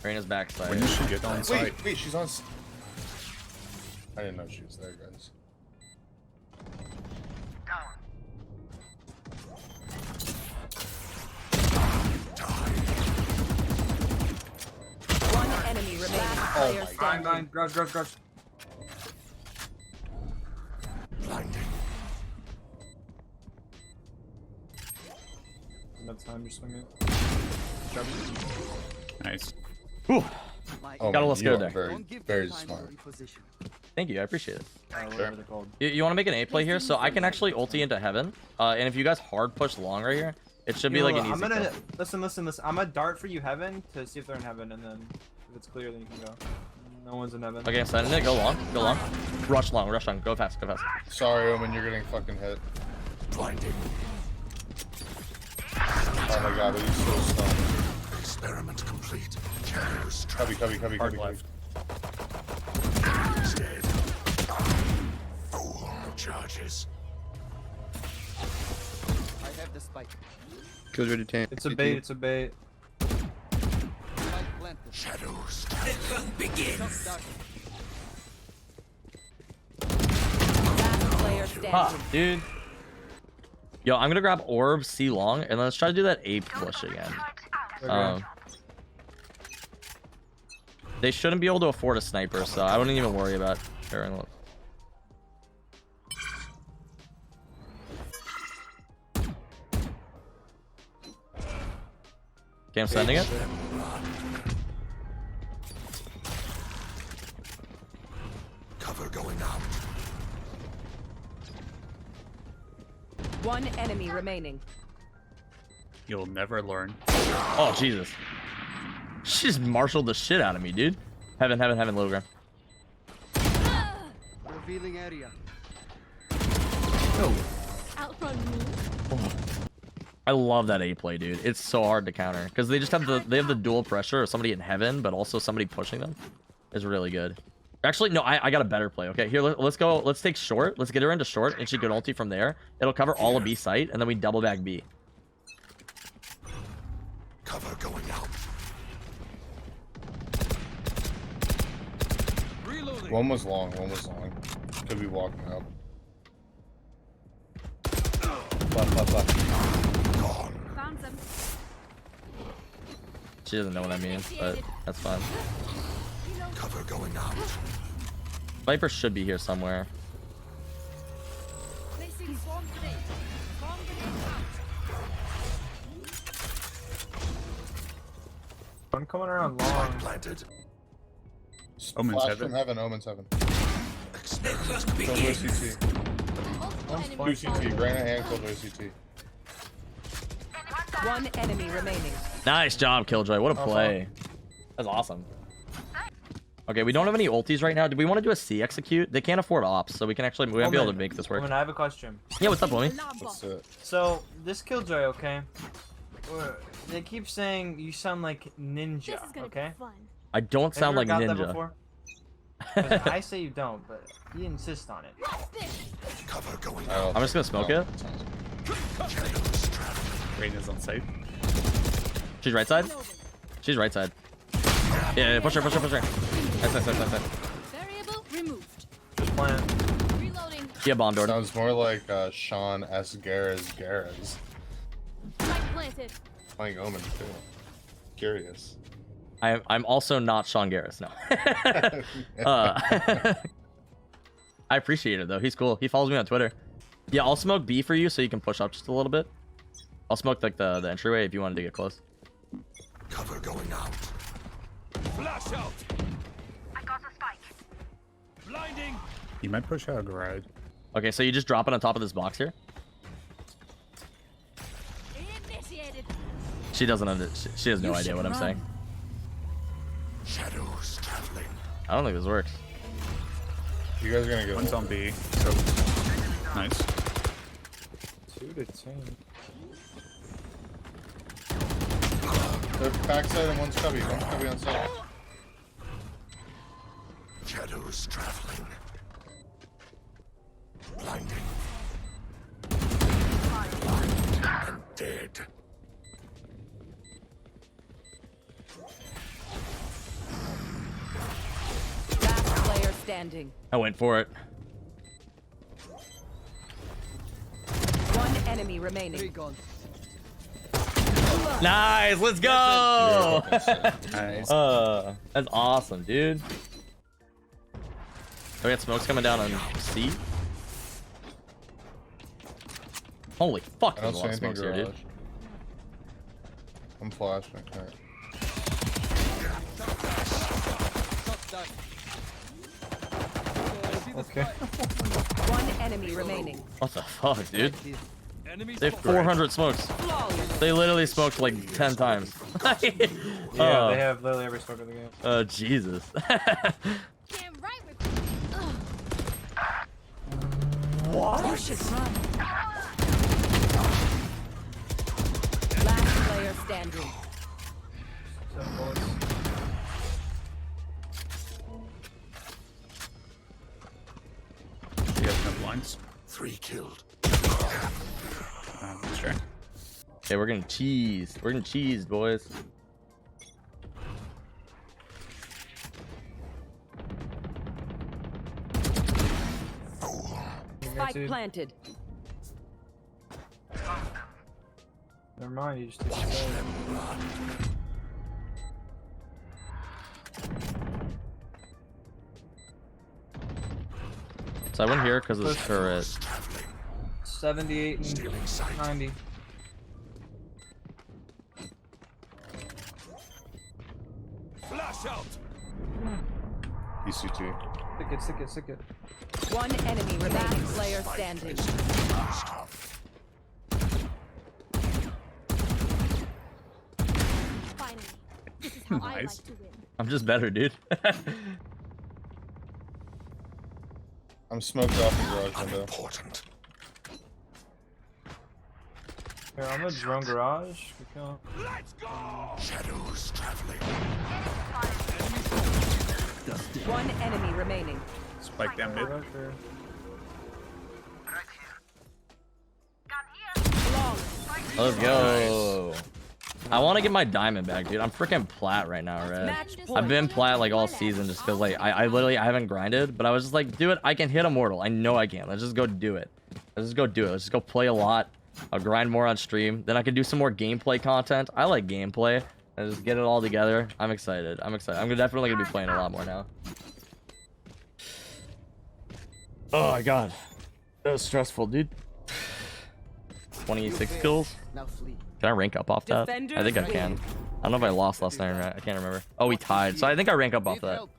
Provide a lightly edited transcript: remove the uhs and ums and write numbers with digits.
Reina's backside. When did she get on site? Wait, she's on. I didn't know she was there, guys. One enemy remaining. Player standing. Garage. Blinding. Enough time to swing it. Nice. Whew. Oh, Gotta man, let's you go are there. very smart. Thank you, I appreciate it. What are they called? You want to make an A play here, so I can actually ulti into heaven. And if you guys hard push long right here, it should be like an easy. I'm gonna kill. listen. I'm gonna dart for you heaven to see if they're in heaven, and then if it's clear, then you can go. No one's in heaven. Okay, sending it. Go long. Rush long. Go fast. Sorry, Omen, you're getting fucking hit. Blinding. Oh my god, he's so stunned. Experiment complete. Cubby. Hard left. He's dead. Fool. No charges. I have the spike. Kills ready tank. It's a bait. Spike planted. Shadows. Last player standing. Ha, dude. Yo, I'm gonna grab orb, C long, and let's try to do that A push again. They shouldn't be able to afford a sniper, so I wouldn't even worry about sharing. Okay, I'm sending it. Cover going out. One enemy remaining. You'll never learn. Oh, Jesus. She just marshaled the shit out of me, dude. Heaven, low ground. Revealing area. I love that A play, dude. It's so hard to counter because they just have the dual pressure of somebody in heaven, but also somebody pushing them. Is really good. Actually, no, I got a better play. Okay, here, let's go. Let's take short. Let's get her into short, and she can ulti from there. It'll cover all of B site, and then we double back B. Cover going out. Reloading. One was long. Could be walking up. Left. Gone. Found them. She doesn't know what I mean, but that's fine. Cover going out. Viper should be here somewhere. I'm coming around long. Planted. Omen's Flash heaven. from heaven. Omen's heaven. Experiment Killjoy begins. CT. 2 CT. Reina and Killjoy CT. One enemy remaining. Nice job, Killjoy. What a play. That's awesome. Okay, we don't have any ultis right now. Do we want to do a C execute? They can't afford ops, so we can actually we might be able to make this work. I have a question. Yeah, what's up, homie? That's it. So this Killjoy, okay? They keep saying you sound like Ninja, okay? I don't sound like Have you ever got Ninja. that before? 'Cause I say you don't, but you insist on it. Cover going I out. don't I'm just gonna smoke it. Shadows traveling. Reina's on site. She's right side. She's right side. Yeah, push her. Nice. Variable removed. Just plant. Reloading. Yeah, bomb door. Sounds more like Sean Gares. Spike planted. Playing Omen too. Curious. I'm also not Sean Gares. No. I appreciate it though. He's cool. He follows me on Twitter. Yeah, I'll smoke B for you so you can push up just a little bit. I'll smoke like the entryway if you wanted to get close. Cover going out. Flash out. I got a spike. Blinding. You might push out garage. Okay, so you just drop it on top of this box here. Initiated. She she has no idea what I'm saying. Shadows traveling. I don't think this works. You guys are gonna get One's on B. So nice. 2 to 10. They're backside and one's cubby. One's cubby on side. Shadows traveling. Blinding. And dead. standing. I went for it. One enemy remaining. Three gone. Nice, let's go. Nice. That's awesome, dude. Oh, we got smokes coming down on C. Holy fuck, I there's don't a lot see of anything smokes here, dude. garage. I'm flashing. Alright. Okay. One enemy remaining. What the fuck, dude? Enemies They have 400 smokes. Flawless. They literally smoked like 10 times. Yeah, they have literally every smoke in the game. Jesus. Damn right with Last player standing. 7 bullets. You guys have blinds? 3 killed. Sure. Okay, we're getting cheesed. We're getting cheesed, boys. Spike planted. Never mind, you just did it. So I went here because of the turret. 78 and 90. flash out. ECT. Stick it. One enemy remaining. Player standing. finally. This is how I like Nice. to win. I'm just better, dude. I'm smoked off the garage window. Important. Here, I'm gonna drone garage. Keep going. Let's go. Shadows traveling. One enemy remaining. Spike down mid. Garage there. Let's go. I want to get my diamond back, dude. I'm freaking plat right now, Red. Match I've point. been plat like all season just because like I literally I haven't grinded, but I was just like, do it. I can hit Immortal. I know I can. Let's just go do it. Let's just go do it. Let's just go play a lot. I'll grind more on stream. Then I can do some more gameplay content. I like gameplay. And just get it all together. I'm excited. I'm definitely gonna be playing a lot more now. Oh my god. That was stressful, dude. 26 kills. Now flee. Can I rank up off that? I think I can. I don't know if I lost last night or not. I can't remember. Oh, we tied. So I think I rank up off Need that. help.